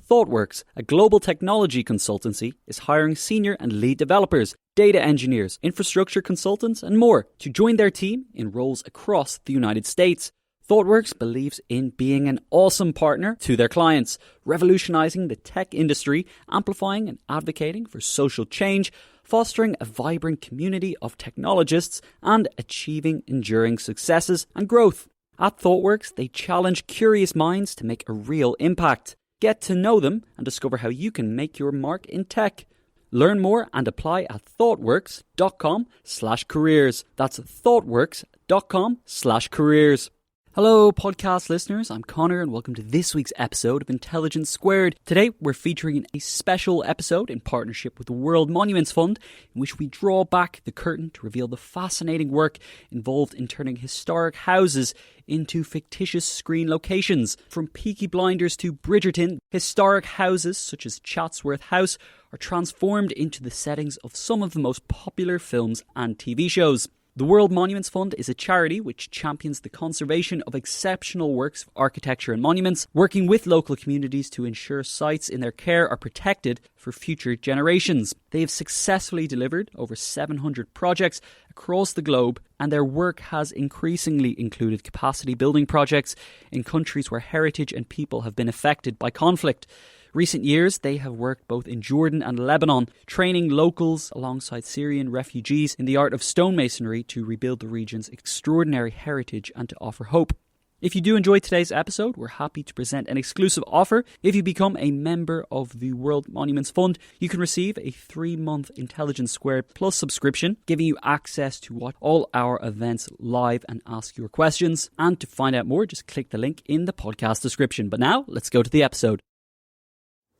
ThoughtWorks, a global technology consultancy, is hiring senior and lead developers, data engineers, infrastructure consultants, and more to join their team in roles across the United States. ThoughtWorks believes in being an awesome partner to their clients, revolutionizing the tech industry, amplifying and advocating for social change, fostering a vibrant community of technologists, and achieving enduring successes and growth. At ThoughtWorks, they challenge curious minds to make a real impact. Get to know them and discover how you can make your mark in tech. Learn more and apply at thoughtworks.com/careers. That's thoughtworks.com/careers. Hello, podcast listeners. I'm Connor and welcome to this week's episode of Intelligence Squared. Today, we're featuring a special episode in partnership with the World Monuments Fund, in which we draw back the curtain to reveal the fascinating work involved in turning historic houses into fictitious screen locations. From Peaky Blinders to Bridgerton, historic houses such as Chatsworth House are transformed into the settings of some of the most popular films and TV shows. The World Monuments Fund is a charity which champions the conservation of exceptional works of architecture and monuments, working with local communities to ensure sites in their care are protected for future generations. They have successfully delivered over 700 projects across the globe, and their work has increasingly included capacity building projects in countries where heritage and people have been affected by conflict. Recent years, they have worked both in Jordan and Lebanon, training locals alongside Syrian refugees in the art of stonemasonry to rebuild the region's extraordinary heritage and to offer hope. If you do enjoy today's episode, we're happy to present an exclusive offer. If you become a member of the World Monuments Fund, you can receive a 3-month Intelligence Squared Plus subscription, giving you access to watch all our events live and ask your questions. And to find out more, just click the link in the podcast description. But now, let's go to the episode.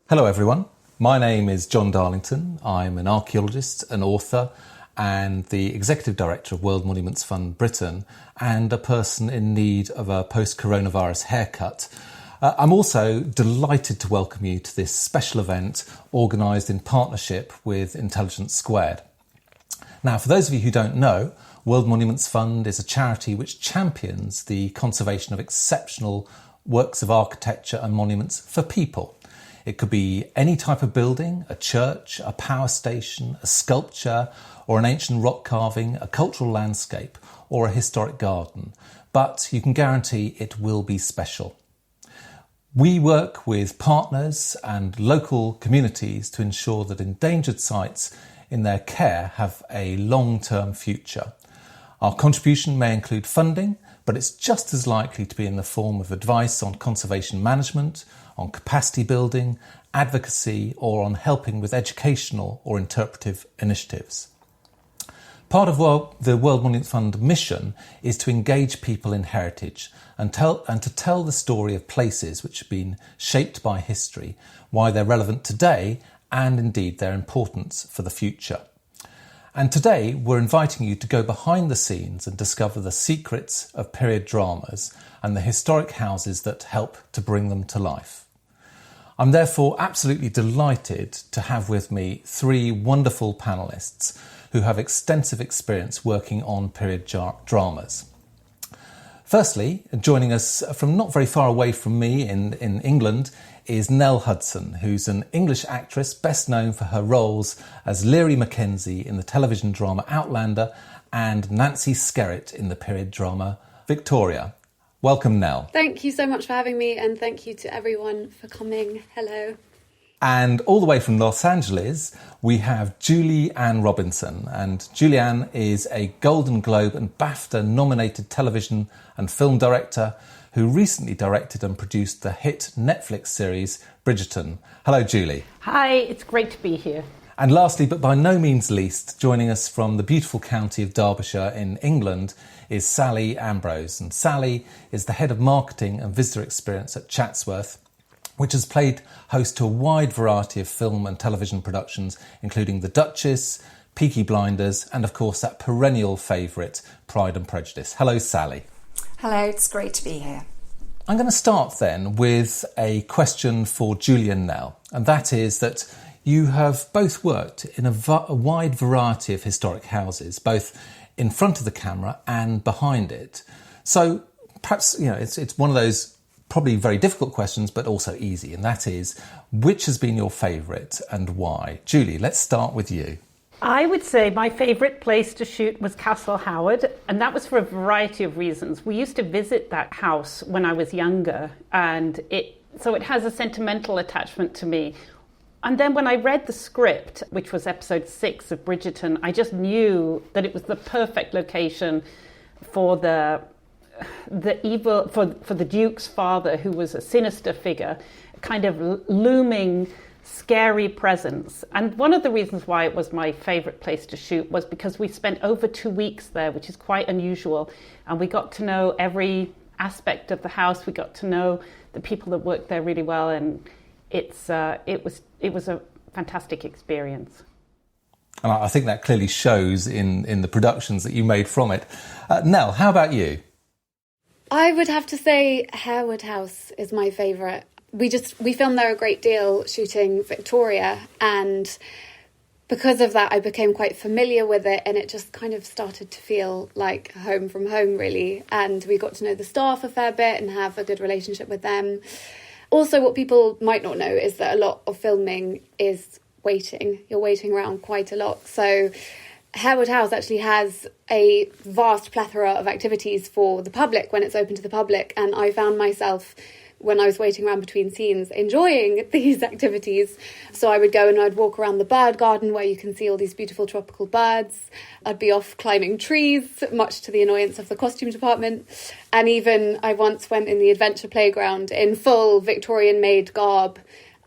Hello everyone, my name is John Darlington. I'm an archaeologist, an author and the Executive Director of World Monuments Fund Britain and a person in need of a post-coronavirus haircut. I'm also delighted to welcome you to this special event organised in partnership with Intelligence Squared. Now, for those of you who don't know, World Monuments Fund is a charity which champions the conservation of exceptional works of architecture and monuments for people. It could be any type of building, a church, a power station, a sculpture, or an ancient rock carving, a cultural landscape, or a historic garden. But you can guarantee it will be special. We work with partners and local communities to ensure that endangered sites in their care have a long-term future. Our contribution may include funding, but it's just as likely to be in the form of advice on conservation management, on capacity building, advocacy, or on helping with educational or interpretive initiatives. Part of the World Monuments Fund mission is to engage people in heritage and to tell the story of places which have been shaped by history, why they're relevant today, and indeed their importance for the future. And today we're inviting you to go behind the scenes and discover the secrets of period dramas and the historic houses that help to bring them to life. I'm therefore absolutely delighted to have with me 3 wonderful panellists who have extensive experience working on period dramas. Firstly, joining us from not very far away from me in England is Nell Hudson, who's an English actress best known for her roles as Leary Mackenzie in the television drama Outlander and Nancy Skerritt in the period drama Victoria. Welcome, Nell. Thank you so much for having me, and thank you to everyone for coming. Hello. And all the way from Los Angeles, we have Julie Ann Robinson. And Julie Ann is a Golden Globe and BAFTA nominated television and film director who recently directed and produced the hit Netflix series Bridgerton. Hello, Julie. Hi, it's great to be here. And lastly, but by no means least, joining us from the beautiful county of Derbyshire in England is Sally Ambrose. And Sally is the head of marketing and visitor experience at Chatsworth, which has played host to a wide variety of film and television productions, including The Duchess, Peaky Blinders, and of course that perennial favourite, Pride and Prejudice. Hello, Sally. Hello, it's great to be here. I'm going to start then with a question for Julie and Nell, and that is that you have both worked in a wide variety of historic houses, both in front of the camera and behind it. So perhaps, it's one of those probably very difficult questions, but also easy. And that is, which has been your favourite and why? Julie, let's start with you. I would say my favourite place to shoot was Castle Howard, and that was for a variety of reasons. We used to visit that house when I was younger, and it has a sentimental attachment to me. And then when I read the script, which was episode 6 of Bridgerton, I just knew that it was the perfect location for the Duke's father, who was a sinister figure, kind of looming, scary presence. And one of the reasons why it was my favourite place to shoot was because we spent over 2 weeks there, which is quite unusual, and we got to know every aspect of the house. We got to know the people that worked there really well, and it was a fantastic experience. And I think that clearly shows in the productions that you made from it. Nell, how about you? I would have to say Harewood House is my favourite. We filmed there a great deal shooting Victoria, and because of that I became quite familiar with it, and it just kind of started to feel like home from home, really. And we got to know the staff a fair bit and have a good relationship with them. Also, what people might not know is that a lot of filming is waiting. You're waiting around quite a lot. So Harewood House actually has a vast plethora of activities for the public when it's open to the public, and I found myself, when I was waiting around between scenes, enjoying these activities. So I would go and I'd walk around the bird garden where you can see all these beautiful tropical birds. I'd be off climbing trees, much to the annoyance of the costume department. And even I once went in the adventure playground in full Victorian maid garb.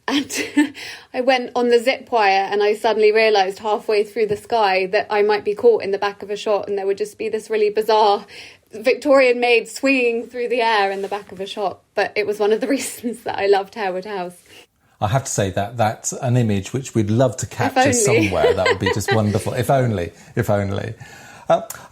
And I went on the zip wire, and I suddenly realised halfway through the sky that I might be caught in the back of a shot, and there would just be this really bizarre Victorian maid swinging through the air in the back of a shot. But it was one of the reasons that I loved Harewood House. I have to say that that's an image which we'd love to capture somewhere. That would be just wonderful. If only.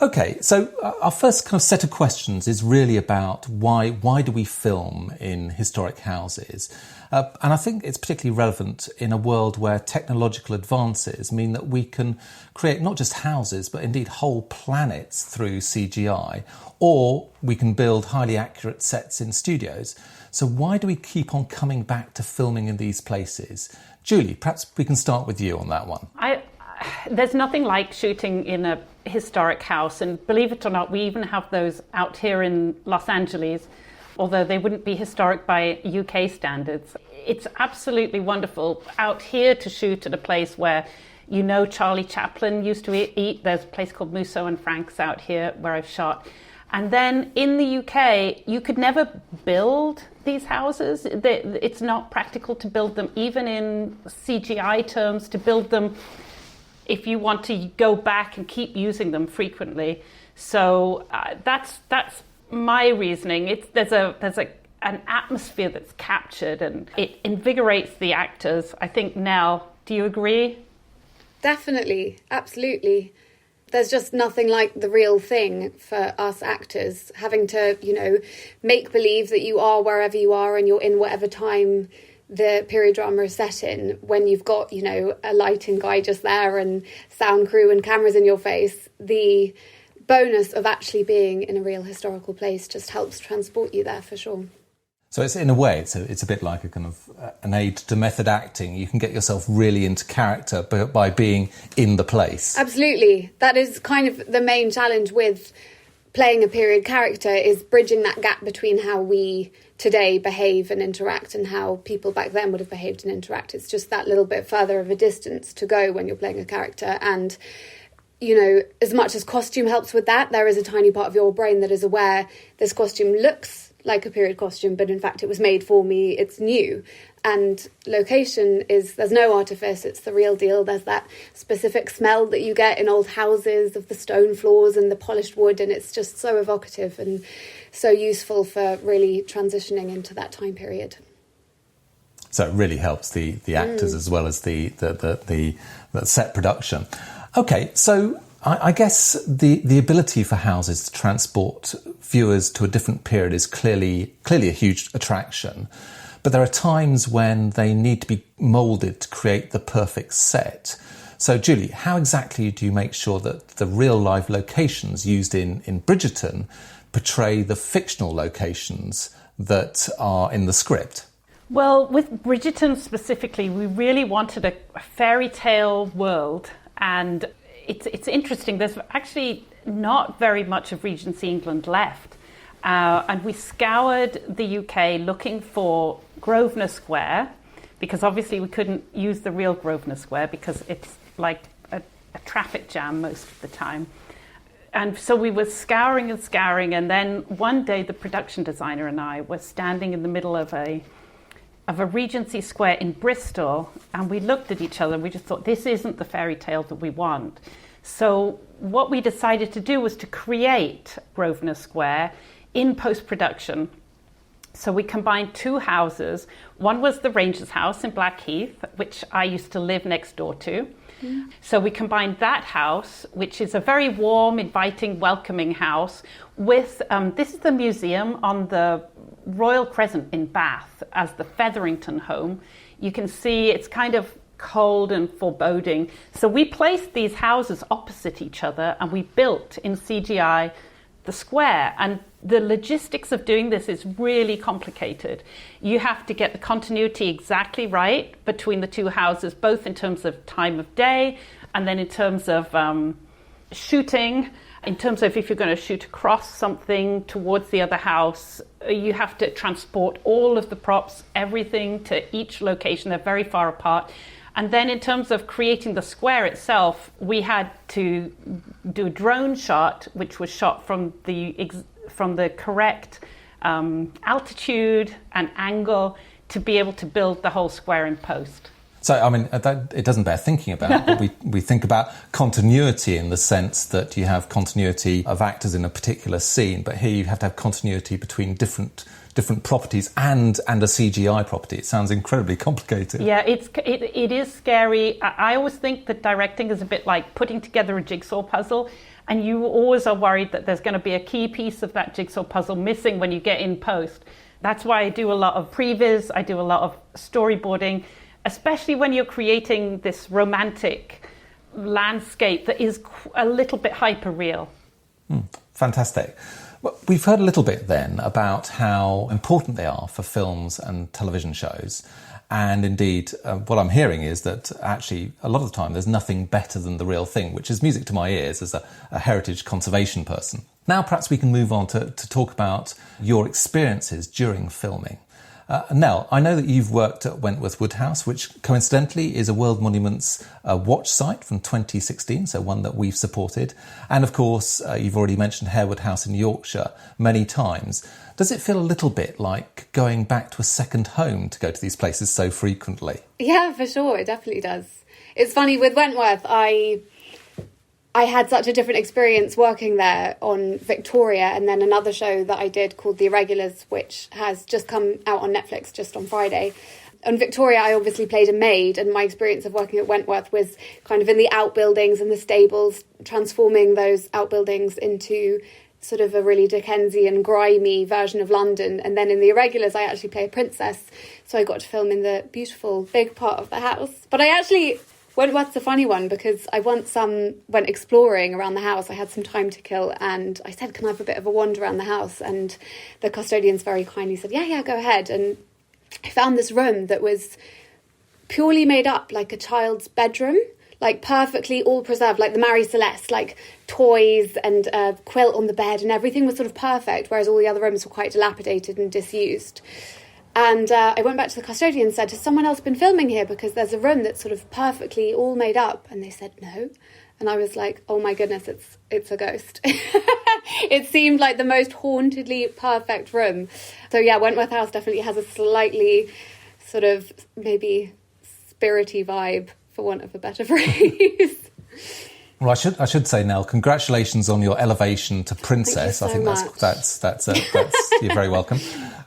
Okay, so our first kind of set of questions is really about why do we film in historic houses? And I think it's particularly relevant in a world where technological advances mean that we can create not just houses, but indeed whole planets through CGI, or we can build highly accurate sets in studios. So why do we keep on coming back to filming in these places? Julie, perhaps we can start with you on that one. There's nothing like shooting in a historic house, and believe it or not, we even have those out here in Los Angeles, although they wouldn't be historic by UK standards. It's absolutely wonderful out here to shoot at a place where Charlie Chaplin used to eat. There's a place called Musso and Frank's out here where I've shot. And then in the UK, you could never build these houses. It's not practical to build them, even in CGI terms, to build them if you want to go back and keep using them frequently. So that's my reasoning. There's an atmosphere that's captured, and it invigorates the actors. I think, Nell, do you agree? Definitely, absolutely. There's just nothing like the real thing for us actors, having to, make believe that you are wherever you are and you're in whatever time the period drama is set in, when you've got, a lighting guy just there and sound crew and cameras in your face. The bonus of actually being in a real historical place just helps transport you there for sure. So it's, in a way, it's a bit like a kind of an aid to method acting. You can get yourself really into character by being in the place. Absolutely. That is kind of the main challenge with playing a period character, is bridging that gap between how we today behave and interact and how people back then would have behaved and interact. It's just that little bit further of a distance to go when you're playing a character. And, as much as costume helps with that, there is a tiny part of your brain that is aware this costume looks like a period costume, but in fact it was made for me, it's new. And location there's no artifice, it's the real deal. There's that specific smell that you get in old houses of the stone floors and the polished wood, and it's just so evocative and so useful for really transitioning into that time period. So it really helps the actors as well as the set production. Okay, so I guess the ability for houses to transport viewers to a different period is clearly a huge attraction. But there are times when they need to be moulded to create the perfect set. So, Julie, how exactly do you make sure that the real-life locations used in Bridgerton portray the fictional locations that are in the script? Well, with Bridgerton specifically, we really wanted a fairy tale world, and it's interesting. There's actually not very much of Regency England left, and we scoured the UK looking for Grosvenor Square, because obviously we couldn't use the real Grosvenor Square because it's like a traffic jam most of the time. And so we were scouring, and then one day the production designer and I were standing in the middle of a Regency Square in Bristol, and we looked at each other and we just thought, this isn't the fairy tale that we want. So what we decided to do was to create Grosvenor Square in post-production. So we combined two houses. One was the Ranger's house in Blackheath, which I used to live next door to. Mm. So we combined that house, which is a very warm, inviting, welcoming house, with, this is the museum on the Royal Crescent in Bath as the Featherington home. You can see it's kind of cold and foreboding. So we placed these houses opposite each other and we built in CGI the square. And the logistics of doing this is really complicated. You have to get the continuity exactly right between the two houses, both in terms of time of day and then in terms of shooting. In terms of if you're going to shoot across something towards the other house, you have to transport all of the props, everything to each location. They're very far apart. And then in terms of creating the square itself, we had to do a drone shot, which was shot from the correct altitude and angle to be able to build the whole square in post. So, I mean, it doesn't bear thinking about, but we think about continuity in the sense that you have continuity of actors in a particular scene, but here you have to have continuity between different properties and a CGI property. It sounds incredibly complicated. Yeah, it is scary. I always think that directing is a bit like putting together a jigsaw puzzle, and you always are worried that there's going to be a key piece of that jigsaw puzzle missing when you get in post. That's why I do a lot of previs, I do a lot of storyboarding, especially when you're creating this romantic landscape that is a little bit hyper-real. Fantastic. Well, we've heard a little bit then about how important they are for films and television shows. And indeed, what I'm hearing is that actually a lot of the time there's nothing better than the real thing, which is music to my ears as a heritage conservation person. Now perhaps we can move on to talk about your experiences during filming. Nell, I know that you've worked at Wentworth Woodhouse, which coincidentally is a World Monuments watch site from 2016, so one that we've supported. And of course, you've already mentioned Harewood House in Yorkshire many times. Does it feel a little bit like going back to a second home to go to these places so frequently? Yeah, for sure. It definitely does. It's funny, with Wentworth, I had such a different experience working there on Victoria, and then another show that I did called The Irregulars, which has just come out on Netflix just on Friday. On Victoria, I obviously played a maid, and my experience of working at Wentworth was kind of in the outbuildings and the stables, transforming those outbuildings into sort of a really Dickensian, grimy version of London. And then in The Irregulars, I actually play a princess, so I got to film in the beautiful big part of the house. But Wentworth's a funny one because I once went exploring around the house. I had some time to kill and I said, can I have a bit of a wander around the house? And the custodians very kindly said, yeah, go ahead. And I found this room that was purely made up like a child's bedroom, like perfectly all preserved, like the Marie Celeste, like toys and a quilt on the bed, and everything was sort of perfect, whereas all the other rooms were quite dilapidated and disused. And I went back to the custodian and said, has someone else been filming here? Because there's a room that's sort of perfectly all made up. And they said, no. And I was like, oh my goodness, it's a ghost. It seemed like the most hauntedly perfect room. So yeah, Wentworth House definitely has a slightly sort of maybe spirity vibe, for want of a better phrase. Well, I should say, Nell, congratulations on your elevation to princess. Thank you so I think that's you're very welcome.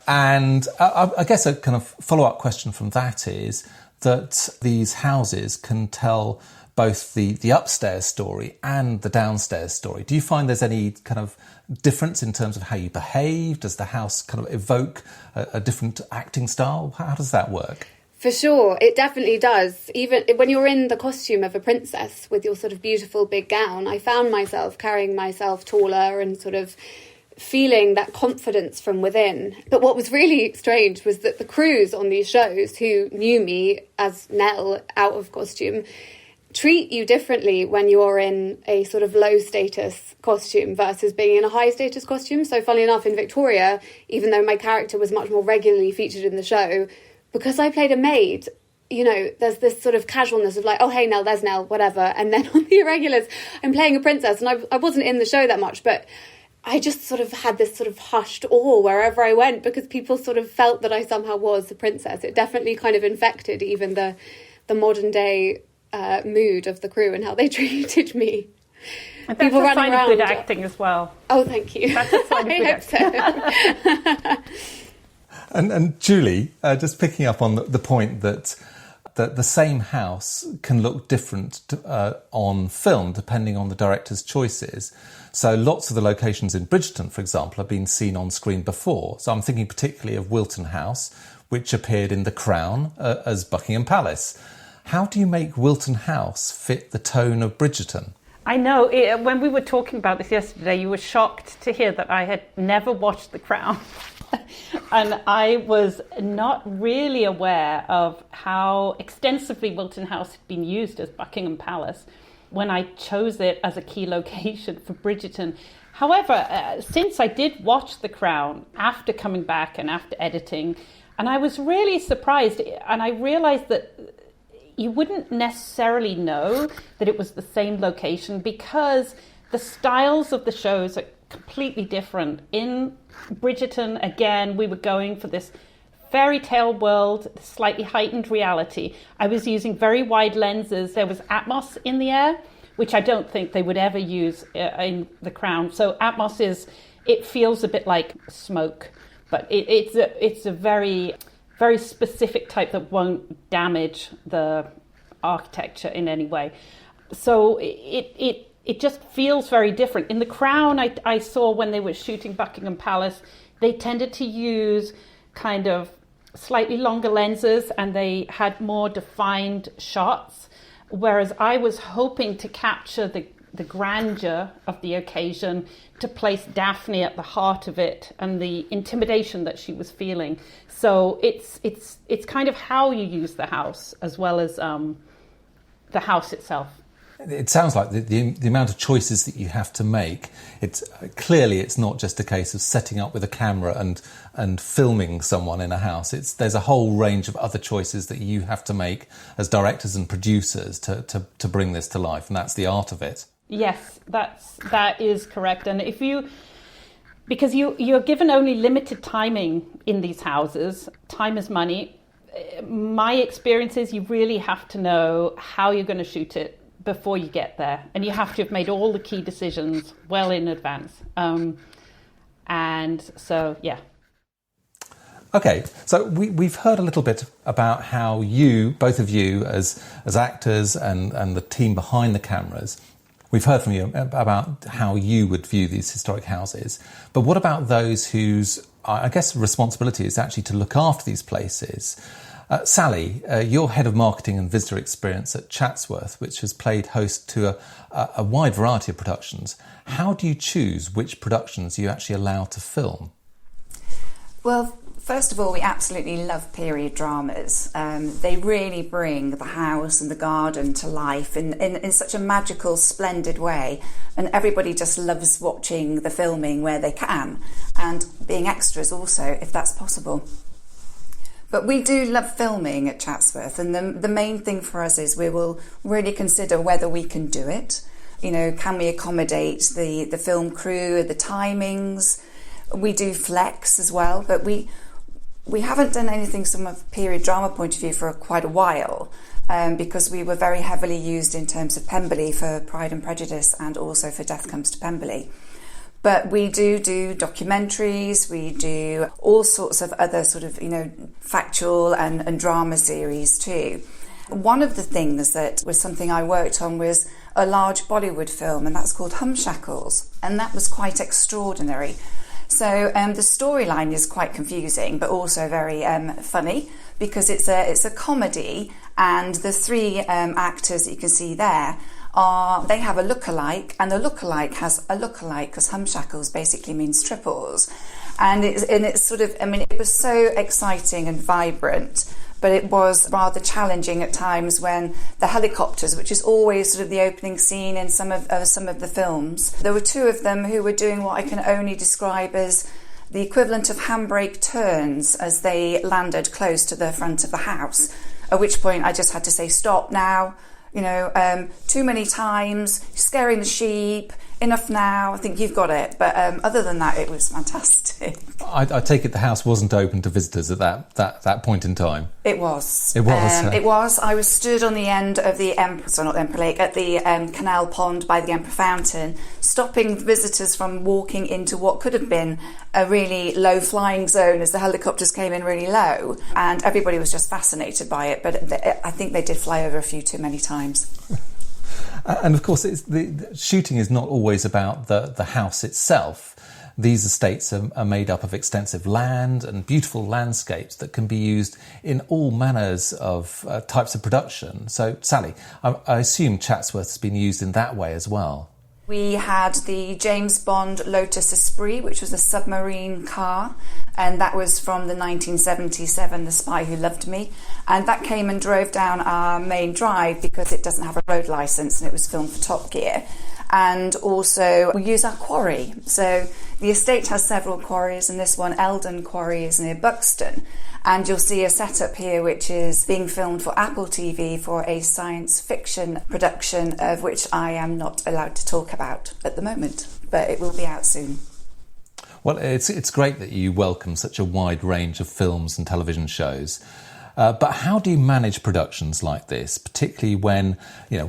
And I guess a kind of follow-up question from that is that these houses can tell both the upstairs story and the downstairs story. Do you find there's any kind of difference in terms of how you behave? Does the house kind of evoke a different acting style? How does that work? For sure, it definitely does. Even when you're in the costume of a princess with your sort of beautiful big gown, I found myself carrying myself taller and sort of feeling that confidence from within. But what was really strange was that the crews on these shows, who knew me as Nell out of costume, treat you differently when you're in a sort of low status costume versus being in a high status costume. So funnily enough, in Victoria, even though my character was much more regularly featured in the show, because I played a maid, you know, there's this sort of casualness of like, oh, hey, Nell, there's Nell, whatever. And then on the irregulars, I'm playing a princess, and I wasn't in the show that much, but I just sort of had this sort of hushed awe wherever I went, because people sort of felt that I somehow was a princess. It definitely kind of infected even the modern day mood of the crew and how they treated me. And that's a sign of good acting as well. Oh, thank you. That's a sign of good acting. And Julie, just picking up on the point that the same house can look different on film depending on the director's choices. So lots of the locations in Bridgerton, for example, have been seen on screen before. So I'm thinking particularly of Wilton House, which appeared in The Crown as Buckingham Palace. How do you make Wilton House fit the tone of Bridgerton? I know, when we were talking about this yesterday, you were shocked to hear that I had never watched The Crown. And I was not really aware of how extensively Wilton House had been used as Buckingham Palace when I chose it as a key location for Bridgerton. However, since I did watch The Crown after coming back and after editing, and I was really surprised, and I realised that you wouldn't necessarily know that it was the same location because the styles of the shows are completely different. In Bridgerton, again, we were going for this fairy tale world, slightly heightened reality. I was using very wide lenses. There was Atmos in the air, which I don't think they would ever use in The Crown. So Atmos it feels a bit like smoke, but it's a very, very specific type that won't damage the architecture in any way. So it just feels very different. In The Crown, I saw when they were shooting Buckingham Palace, they tended to use kind of slightly longer lenses and they had more defined shots, whereas I was hoping to capture the grandeur of the occasion, to place Daphne at the heart of it and the intimidation that she was feeling. So it's kind of how you use the house as well as the house itself. It sounds like the amount of choices that you have to make, it's not just a case of setting up with a camera and filming someone in a house. There's a whole range of other choices that you have to make as directors and producers to bring this to life, and that's the art of it. Yes, that is correct. And because you're given only limited timing in these houses, time is money. My experience is you really have to know how you're going to shoot it before you get there, and you have to have made all the key decisions well in advance. And so, yeah. Okay, so we've heard a little bit about how both of you as actors and the team behind the cameras, we've heard from you about how you would view these historic houses. But what about those whose, I guess, responsibility is actually to look after these places? Sally, you're head of marketing and visitor experience at Chatsworth, which has played host to a wide variety of productions. How do you choose which productions you actually allow to film? Well, first of all, we absolutely love period dramas. They really bring the house and the garden to life in such a magical, splendid way. And everybody just loves watching the filming where they can, and being extras also, if that's possible. But we do love filming at Chatsworth, and the main thing for us is we will really consider whether we can do it. You know, can we accommodate the film crew, the timings? We do flex as well, but we haven't done anything from a period drama point of view for quite a while, because we were very heavily used in terms of Pemberley for Pride and Prejudice and also for Death Comes to Pemberley. But we do documentaries, we do all sorts of other sort of, factual and drama series too. One of the things that was something I worked on was a large Bollywood film, and that's called Humshackles, and that was quite extraordinary. So the storyline is quite confusing, but also very funny, because it's a comedy, and the three actors that you can see there they have a lookalike, and the lookalike has a lookalike, because humshackles basically means triples. And it's sort of, I mean, it was so exciting and vibrant, but it was rather challenging at times when the helicopters, which is always sort of the opening scene in some of the films, there were two of them who were doing what I can only describe as the equivalent of handbrake turns as they landed close to the front of the house, at which point I just had to say, stop now, too many times, scaring the sheep, enough now, I think you've got it. But other than that, it was fantastic. I take it the house wasn't open to visitors at that point in time. It was. It was. It was. I was stood on the end of the Emperor Lake, at the canal pond by the Emperor Fountain, stopping visitors from walking into what could have been a really low flying zone as the helicopters came in really low, and everybody was just fascinated by it. But I think they did fly over a few too many times. And of course, the shooting is not always about the house itself. These estates are made up of extensive land and beautiful landscapes that can be used in all manners of types of production. So, Sally, I assume Chatsworth has been used in that way as well. We had the James Bond Lotus Esprit, which was a submarine car, and that was from the 1977 The Spy Who Loved Me, and that came and drove down our main drive because it doesn't have a road licence and it was filmed for Top Gear. And also we use our quarry. So the estate has several quarries, and this one, Eldon Quarry, is near Buxton. And you'll see a setup here which is being filmed for Apple TV for a science fiction production of which I am not allowed to talk about at the moment, but it will be out soon. Well, it's great that you welcome such a wide range of films and television shows. But how do you manage productions like this, particularly when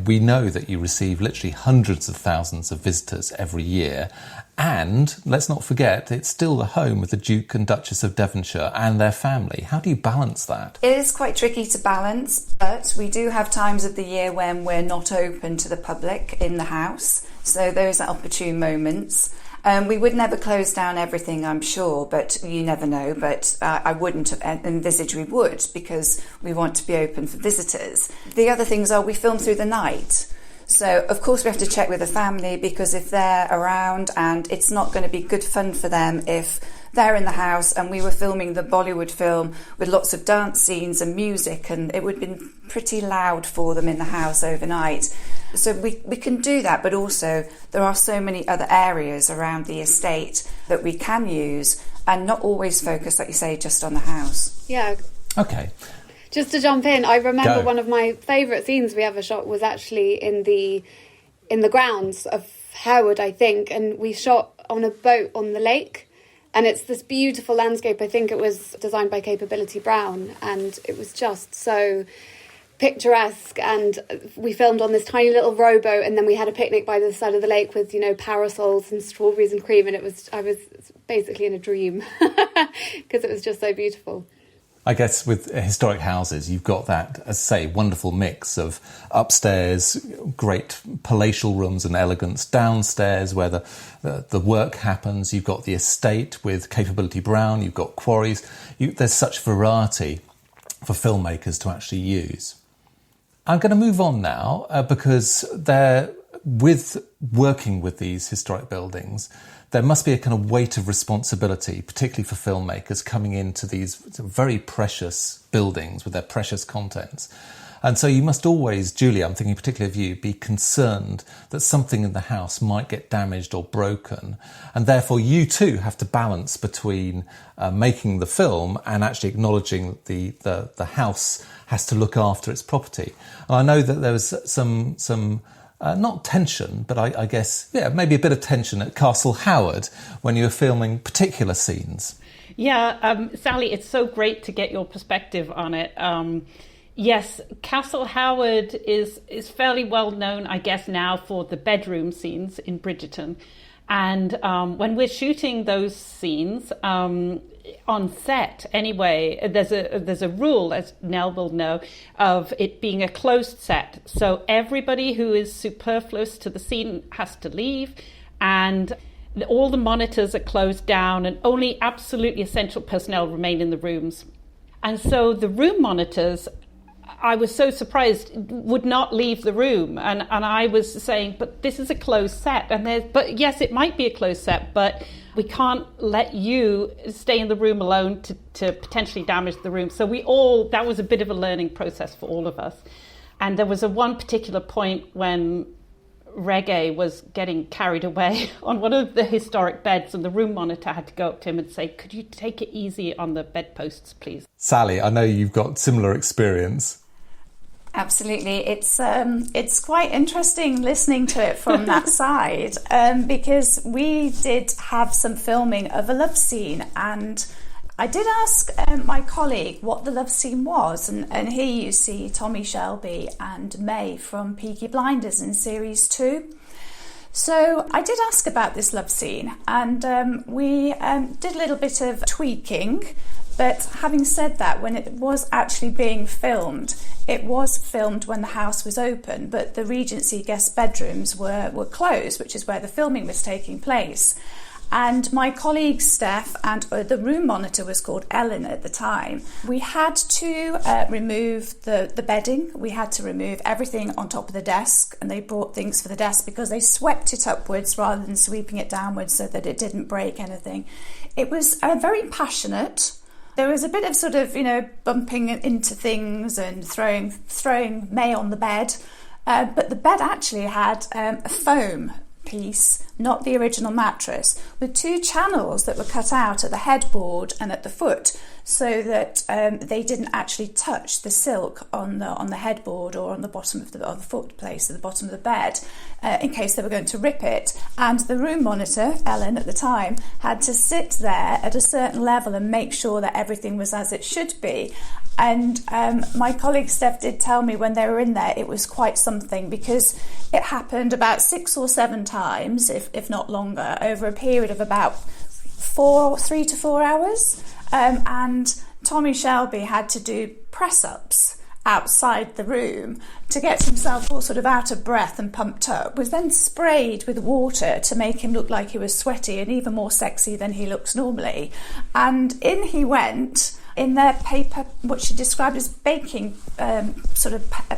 we know that you receive literally hundreds of thousands of visitors every year, and let's not forget it's still the home of the Duke and Duchess of Devonshire and their family. How do you balance that? It is quite tricky to balance, but we do have times of the year when we're not open to the public in the house, so those are opportune moments. We would never close down everything, I'm sure, but you never know. But I wouldn't envisage we would, because we want to be open for visitors. The other things are we film through the night. So, of course, we have to check with the family, because if they're around, and it's not going to be good fun for them if they're in the house and we were filming the Bollywood film with lots of dance scenes and music, and it would have been pretty loud for them in the house overnight. So we can do that, but also there are so many other areas around the estate that we can use, and not always focus, like you say, just on the house. Yeah. Okay. Just to jump in, I remember Go. one of my favourite scenes we ever shot was actually in the grounds of Harewood, I think, and we shot on a boat on the lake, and it's this beautiful landscape. I think it was designed by Capability Brown, and it was just so picturesque, and we filmed on this tiny little rowboat, and then we had a picnic by the side of the lake with parasols and strawberries and cream, and I was basically in a dream because it was just so beautiful. I guess with historic houses, you've got that, as I say, wonderful mix of upstairs, great palatial rooms and elegance, downstairs where the work happens. You've got the estate with Capability Brown, you've got quarries. There's such variety for filmmakers to actually use. I'm going to move on now because with working with these historic buildings, there must be a kind of weight of responsibility, particularly for filmmakers coming into these very precious buildings with their precious contents. And so you must always, Julia, I'm thinking particularly of you, be concerned that something in the house might get damaged or broken. And therefore you too have to balance between making the film and actually acknowledging the house has to look after its property. And I know that there was some not tension, but I guess, maybe a bit of tension at Castle Howard when you were filming particular scenes. Yeah, Sally, it's so great to get your perspective on it. Yes, Castle Howard is fairly well known, I guess, now for the bedroom scenes in Bridgerton. And when we're shooting those scenes on set, anyway, there's a rule, as Nell will know, of it being a closed set. So everybody who is superfluous to the scene has to leave, and all the monitors are closed down, and only absolutely essential personnel remain in the rooms. And so the room monitors I was so surprised, would not leave the room. And I was saying, but this is a closed set. But yes, it might be a closed set, but we can't let you stay in the room alone to potentially damage the room. So that was a bit of a learning process for all of us. And there was one particular point when Reggae was getting carried away on one of the historic beds, and the room monitor had to go up to him and say, could you take it easy on the bedposts, please? Sally, I know you've got similar experience. Absolutely. It's quite interesting listening to it from that side, because we did have some filming of a love scene, and I did ask my colleague what the love scene was, and here you see Tommy Shelby and May from Peaky Blinders in series 2. So I did ask about this love scene, and we did a little bit of tweaking. But having said that, when it was actually being filmed, it was filmed when the house was open, but the Regency guest bedrooms were closed, which is where the filming was taking place. And my colleague Steph and the room monitor was called Ellen at the time. We had to remove the bedding. We had to remove everything on top of the desk, and they brought things for the desk because they swept it upwards rather than sweeping it downwards so that it didn't break anything. It was very passionate. There was a bit of sort of, bumping into things and throwing May on the bed. But the bed actually had a foam piece, not the original mattress, with 2 channels that were cut out at the headboard and at the foot, so that they didn't actually touch the silk on the headboard or on the bottom of the foot place at the bottom of the bed, in case they were going to rip it. And the room monitor, Ellen at the time, had to sit there at a certain level and make sure that everything was as it should be. And my colleague Steph did tell me when they were in there, it was quite something, because it happened about 6 or 7 times, if not longer, over a period of about 3 to 4 hours. And Tommy Shelby had to do press-ups outside the room to get himself all sort of out of breath and pumped up, was then sprayed with water to make him look like he was sweaty and even more sexy than he looks normally. And in he went in their paper, what she described as baking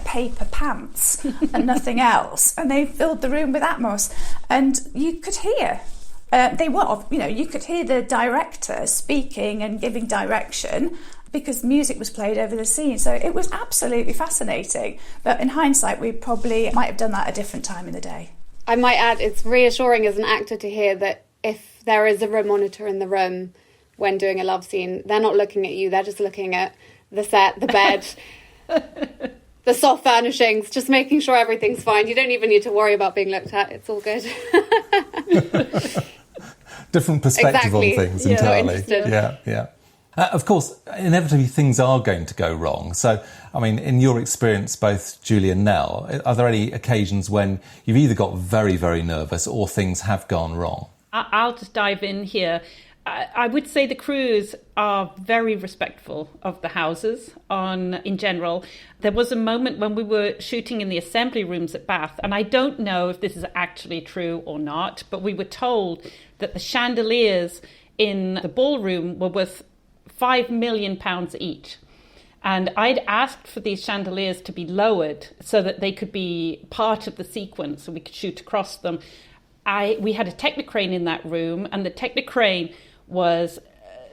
paper pants and nothing else. And they filled the room with Atmos, and you could hear you could hear the director speaking and giving direction, because music was played over the scene. So it was absolutely fascinating. But in hindsight, we probably might have done that at a different time in the day. I might add, it's reassuring as an actor to hear that if there is a room monitor in the room when doing a love scene, they're not looking at you, they're just looking at the set, the bed, the soft furnishings, just making sure everything's fine. You don't even need to worry about being looked at. It's all good. Different perspective exactly. on things entirely. Yeah. Of course, inevitably things are going to go wrong. So, I mean, in your experience, both Julie and Nell, are there any occasions when you've either got very, very nervous or things have gone wrong? I'll just dive in here. I would say the crews are very respectful of the houses in general. There was a moment when we were shooting in the assembly rooms at Bath, and I don't know if this is actually true or not, but we were told that the chandeliers in the ballroom were worth £5 million each. And I'd asked for these chandeliers to be lowered so that they could be part of the sequence, so we could shoot across them. We had a Technicrane in that room, and the Technicrane was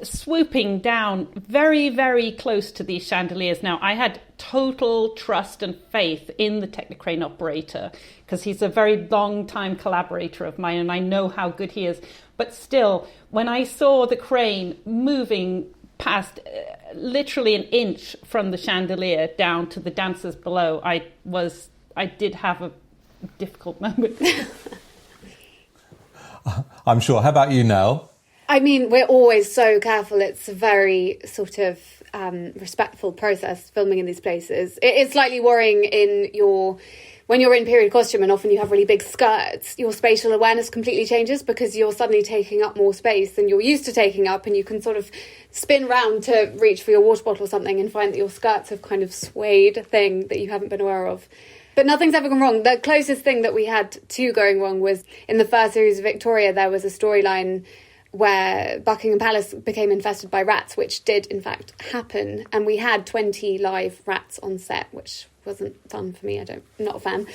swooping down very, very close to these chandeliers. Now, I had total trust and faith in the Technicrane operator, because he's a very long-time collaborator of mine, and I know how good he is. But still, when I saw the crane moving past literally an inch from the chandelier down to the dancers below, I did have a difficult moment. I'm sure. How about you, Nell? I mean, we're always so careful. It's a very sort of respectful process, filming in these places. It is slightly worrying when you're in period costume and often you have really big skirts, your spatial awareness completely changes because you're suddenly taking up more space than you're used to taking up, and you can sort of spin round to reach for your water bottle or something and find that your skirts have kind of swayed a thing that you haven't been aware of. But nothing's ever gone wrong. The closest thing that we had to going wrong was in the first series of Victoria, there was a storyline where Buckingham Palace became infested by rats, which did in fact happen. And we had 20 live rats on set, which wasn't fun for me. I'm not a fan.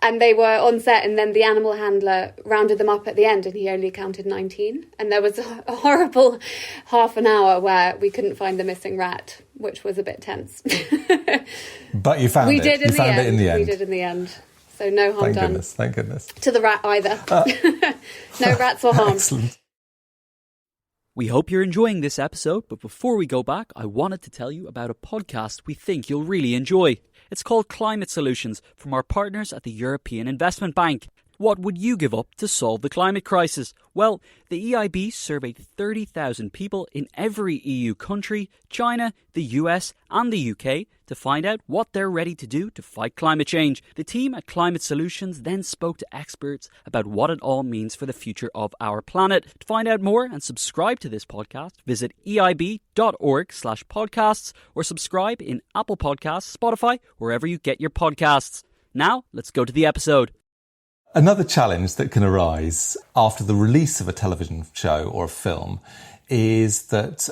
And they were on set, and then the animal handler rounded them up at the end, and he only counted 19. And there was a horrible half an hour where we couldn't find the missing rat, which was a bit tense. But you found it. We did in the end. We did in the end. So no harm done. Thank goodness. To the rat either. No rats or harm. Excellent. We hope you're enjoying this episode, but before we go back, I wanted to tell you about a podcast we think you'll really enjoy. It's called Climate Solutions from our partners at the European Investment Bank. What would you give up to solve the climate crisis? Well, the EIB surveyed 30,000 people in every EU country, China, the US and the UK to find out what they're ready to do to fight climate change. The team at Climate Solutions then spoke to experts about what it all means for the future of our planet. To find out more and subscribe to this podcast, visit eib.org/podcasts or subscribe in Apple Podcasts, Spotify, wherever you get your podcasts. Now, let's go to the episode. Another challenge that can arise after the release of a television show or a film is that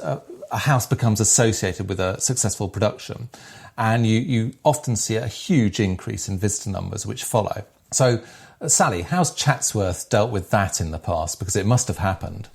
a house becomes associated with a successful production, and you often see a huge increase in visitor numbers which follow. So, Sally, how's Chatsworth dealt with that in the past? Because it must have happened.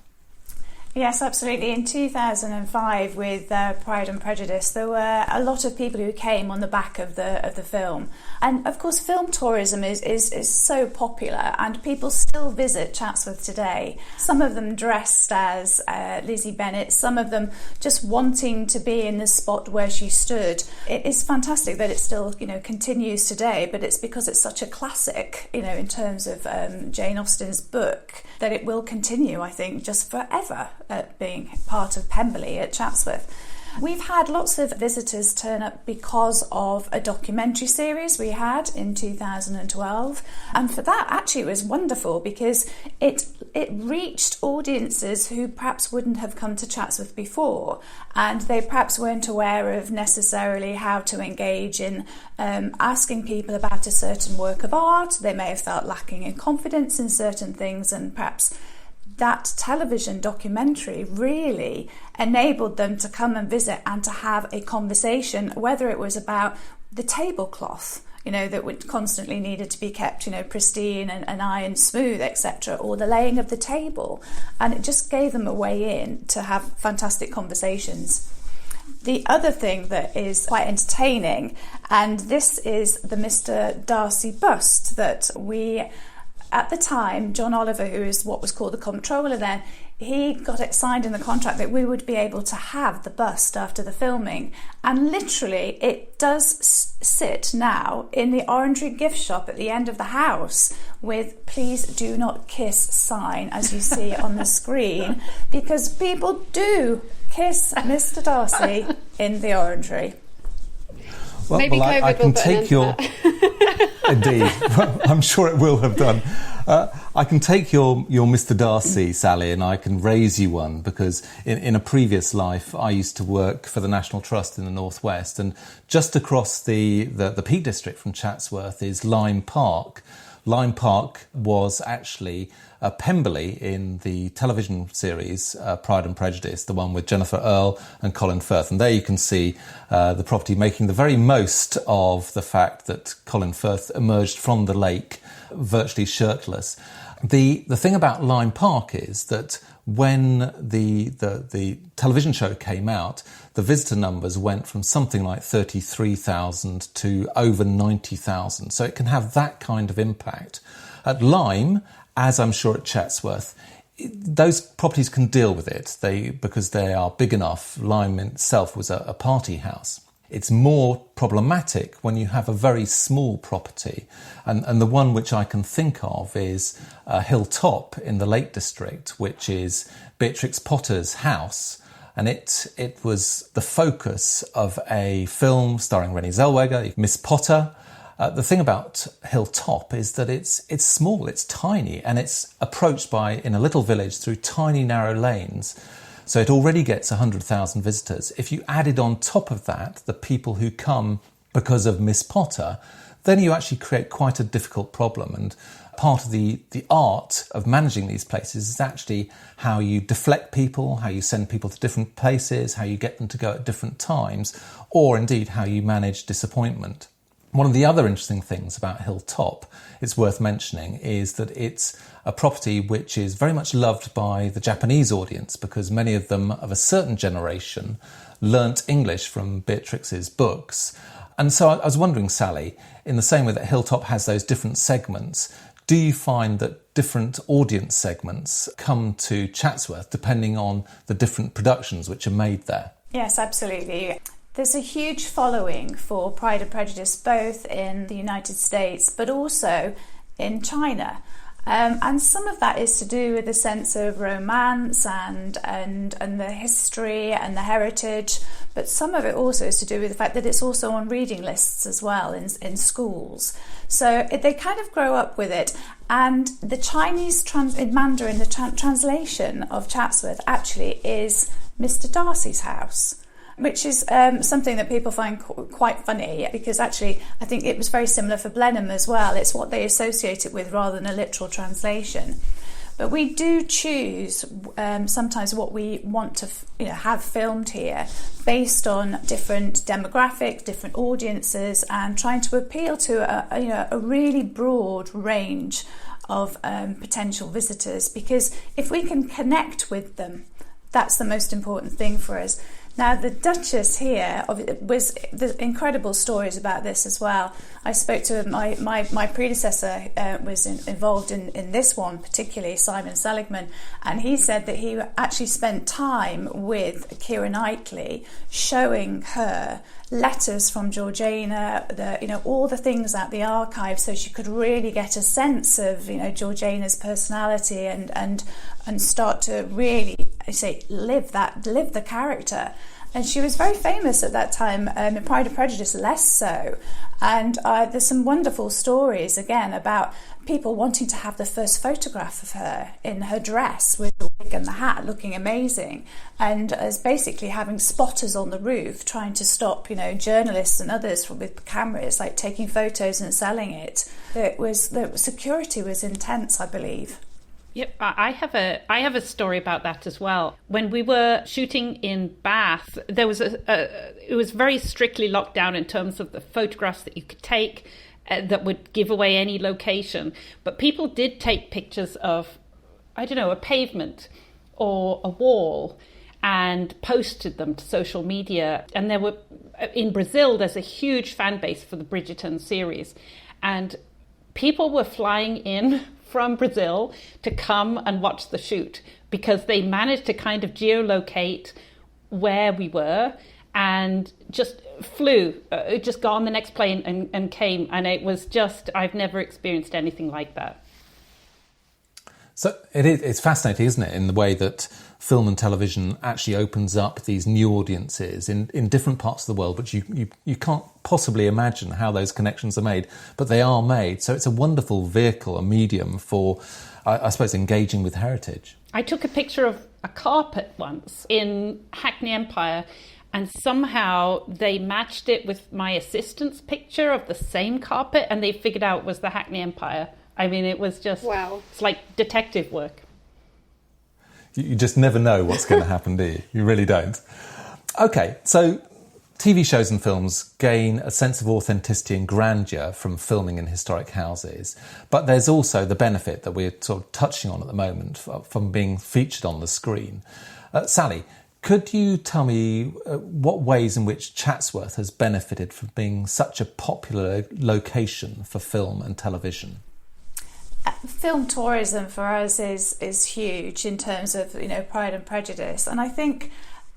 Yes, absolutely. In 2005, with Pride and Prejudice, there were a lot of people who came on the back of the film. And of course, film tourism is so popular, and people still visit Chatsworth today. Some of them dressed as Lizzie Bennet, some of them just wanting to be in the spot where she stood. It is fantastic that it still, continues today, but it's because it's such a classic, in terms of Jane Austen's book, that it will continue, I think, just forever. Being part of Pemberley at Chatsworth. We've had lots of visitors turn up because of a documentary series we had in 2012, and for that actually it was wonderful because it reached audiences who perhaps wouldn't have come to Chatsworth before, and they perhaps weren't aware of necessarily how to engage in asking people about a certain work of art. They may have felt lacking in confidence in certain things, and perhaps that television documentary really enabled them to come and visit and to have a conversation, whether it was about the tablecloth, that would constantly needed to be kept, pristine and iron smooth, etc., or the laying of the table. And it just gave them a way in to have fantastic conversations. The other thing that is quite entertaining, and this is the Mr. Darcy bust that we... At the time, John Oliver, who is what was called the comptroller then, he got it signed in the contract that we would be able to have the bust after the filming. And literally, it does sit now in the Orangery gift shop at the end of the house with "Please do not kiss" sign, as you see on the screen, because people do kiss Mr. Darcy in the Orangery. Well, Maybe COVID I can will put take an end to that. Indeed. I'm sure it will have done. I can take your Mr. Darcy, Sally, and I can raise you one, because in a previous life I used to work for the National Trust in the Northwest, and just across the Peak District from Chatsworth is Lyme Park. Lyme Park was actually Pemberley in the television series Pride and Prejudice, the one with Jennifer Earle and Colin Firth. And there you can see the property making the very most of the fact that Colin Firth emerged from the lake virtually shirtless. The thing about Lyme Park is that when the television show came out, the visitor numbers went from something like 33,000 to over 90,000. So it can have that kind of impact. At Lyme, as I'm sure at Chatsworth, those properties can deal with it because they are big enough. Lyme itself was a party house. It's more problematic when you have a very small property. And the one which I can think of is Hilltop in the Lake District, which is Beatrix Potter's house. And it was the focus of a film starring Renée Zellweger, Miss Potter. The thing about Hilltop is that it's small, it's tiny, and it's approached in a little village through tiny narrow lanes. So it already gets 100,000 visitors. If you added on top of that the people who come because of Miss Potter, then you actually create quite a difficult problem. And part of the art of managing these places is actually how you deflect people, how you send people to different places, how you get them to go at different times, or indeed how you manage disappointment. One of the other interesting things about Hilltop, it's worth mentioning, is that it's a property which is very much loved by the Japanese audience, because many of them of a certain generation learnt English from Beatrix's books. And so I was wondering, Sally, in the same way that Hilltop has those different segments, do you find that different audience segments come to Chatsworth depending on the different productions which are made there? Yes, absolutely. There's a huge following for Pride and Prejudice, both in the United States but also in China. And some of that is to do with the sense of romance and the history and the heritage, but some of it also is to do with the fact that it's also on reading lists as well in schools. So they kind of grow up with it. And the Chinese in Mandarin, the translation of Chatsworth actually is Mr. Darcy's house, which is something that people find quite funny, because actually I think it was very similar for Blenheim as well. It's what they associate it with rather than a literal translation. But we do choose sometimes what we want to have filmed here based on different demographics, different audiences, and trying to appeal to a really broad range of potential visitors, because if we can connect with them, that's the most important thing for us. Now, the Duchess here, there's incredible stories about this as well. I spoke to my predecessor, was involved in this one, particularly Simon Seligman, and he said that he actually spent time with Keira Knightley showing her letters from Georgiana, all the things at the archive, so she could really get a sense of Georgiana's personality and start to really live the character. And she was very famous at that time, in Pride and Prejudice less so. And there's some wonderful stories again about people wanting to have the first photograph of her in her dress with the wig and the hat, looking amazing, and as basically having spotters on the roof trying to stop journalists and others with cameras, like taking photos and selling it. The security was intense, I believe. Yep, I have a story about that as well. When we were shooting in Bath, there was it was very strictly locked down in terms of the photographs that you could take that would give away any location. But people did take pictures of, a pavement or a wall and posted them to social media. And there were, in Brazil, there's a huge fan base for the Bridgerton series, and people were flying in from Brazil to come and watch the shoot, because they managed to kind of geolocate where we were and just flew, just got on the next plane and came. And it was just, I've never experienced anything like that. So it's fascinating, isn't it, in the way that film and television actually opens up these new audiences in different parts of the world, but you can't possibly imagine how those connections are made, but they are made. So it's a wonderful vehicle, a medium for, I suppose, engaging with heritage. I took a picture of a carpet once in Hackney Empire, and somehow they matched it with my assistant's picture of the same carpet, and they figured out it was the Hackney Empire. I mean, it was just, wow. It's like detective work. You just never know what's going to happen, do you? You really don't. Okay, so TV shows and films gain a sense of authenticity and grandeur from filming in historic houses. But there's also the benefit that we're sort of touching on at the moment from being featured on the screen. Sally, could you tell me what ways in which Chatsworth has benefited from being such a popular location for film and television? Film tourism for us is huge in terms of Pride and Prejudice, and I think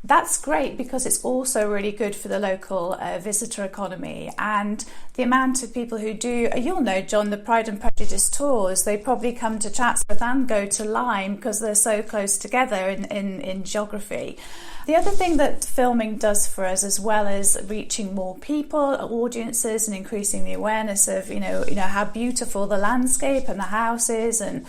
that's great because it's also really good for the local visitor economy, and the amount of people who do, you'll know, John, the Pride and Prejudice tours, they probably come to Chatsworth and go to Lyme because they're so close together in geography. The other thing that filming does for us, as well as reaching more people, audiences, and increasing the awareness of how beautiful the landscape and the house is and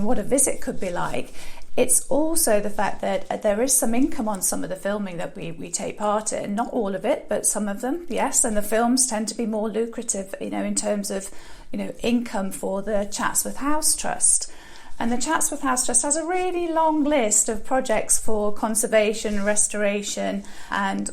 what a visit could be like, It's also the fact that there is some income on some of the filming that we take part in. Not all of it, but some of them, yes. And the films tend to be more lucrative, in terms of, income for the Chatsworth House Trust. And the Chatsworth House Trust has a really long list of projects for conservation, restoration, and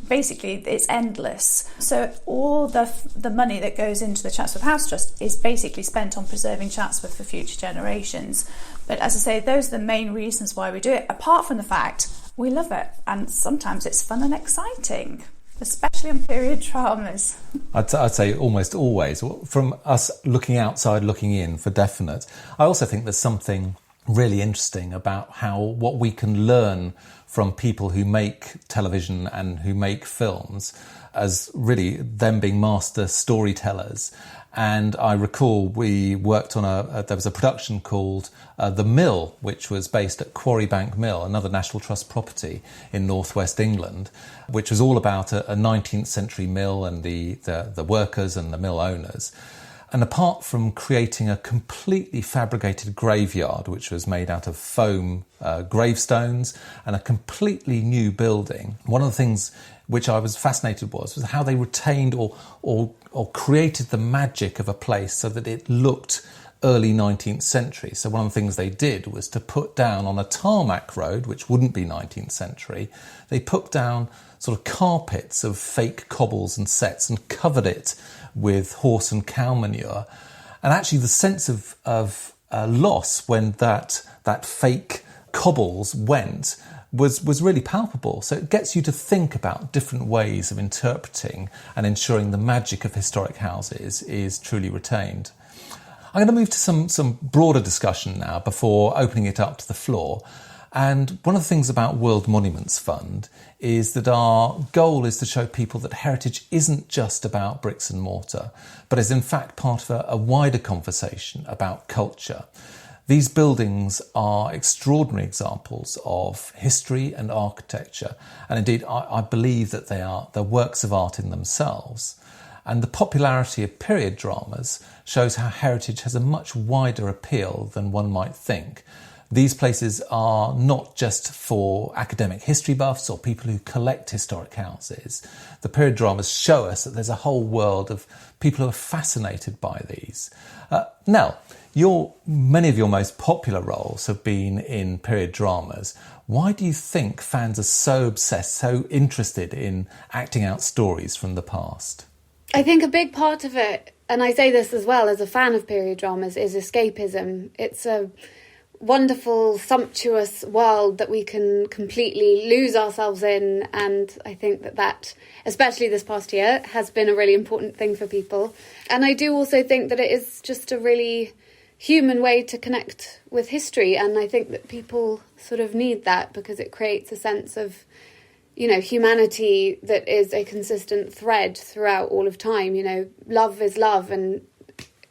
basically it's endless. So all the money that goes into the Chatsworth House Trust is basically spent on preserving Chatsworth for future generations. But as I say, those are the main reasons why we do it, apart from the fact we love it, and sometimes it's fun and exciting, especially on period dramas. I'd say almost always. From us looking outside, looking in, for definite. I also think there's something really interesting about what we can learn from people who make television and who make films, as really them being master storytellers. And I recall we worked on there was a production called The Mill, which was based at Quarrybank Mill, another National Trust property in northwest England, which was all about a 19th century mill and the workers and the mill owners. And apart from creating a completely fabricated graveyard, which was made out of foam gravestones, and a completely new building, one of the things which I was fascinated was how they retained or created the magic of a place so that it looked early 19th century. So one of the things they did was to put down on a tarmac road, which wouldn't be 19th century, they put down sort of carpets of fake cobbles and sets and covered it with horse and cow manure. And actually the sense of loss when that fake cobbles went was really palpable. So it gets you to think about different ways of interpreting and ensuring the magic of historic houses is truly retained. I'm going to move to some broader discussion now before opening it up to the floor. And one of the things about World Monuments Fund is that our goal is to show people that heritage isn't just about bricks and mortar, but is in fact part of a wider conversation about culture. These buildings are extraordinary examples of history and architecture, and indeed I believe that they're works of art in themselves. And the popularity of period dramas shows how heritage has a much wider appeal than one might think. These places are not just for academic history buffs or people who collect historic houses. The period dramas show us that there's a whole world of people who are fascinated by these. Nell, many of your most popular roles have been in period dramas. Why do you think fans are so obsessed, so interested in acting out stories from the past? I think a big part of it, and I say this as well as a fan of period dramas, is escapism. It's a wonderful, sumptuous world that we can completely lose ourselves in, and I think that, especially this past year, has been a really important thing for people. And I do also think that it is just a really human way to connect with history, and I think that people sort of need that because it creates a sense of, humanity that is a consistent thread throughout all of time. Love is love and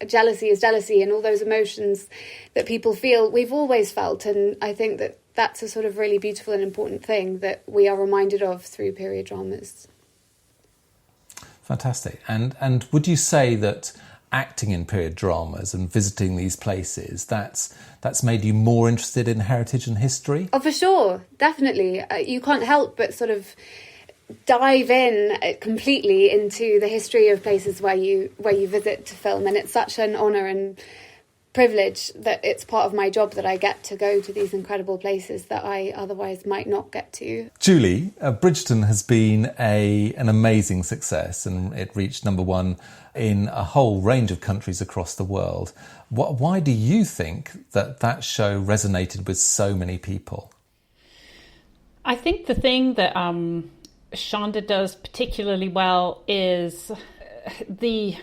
jealousy is jealousy, and all those emotions that people feel, we've always felt. And I think that that's a sort of really beautiful and important thing that we are reminded of through period dramas. Fantastic. And would you say that acting in period dramas and visiting these places, that's made you more interested in heritage and history? Oh, for sure, definitely. You can't help but sort of dive in completely into the history of places where you visit to film, and it's such an honour and privilege that it's part of my job that I get to go to these incredible places that I otherwise might not get to. Julie, Bridgerton has been an amazing success, and it reached number one in a whole range of countries across the world. Why do you think that show resonated with so many people? I think the thing that Shonda does particularly well is the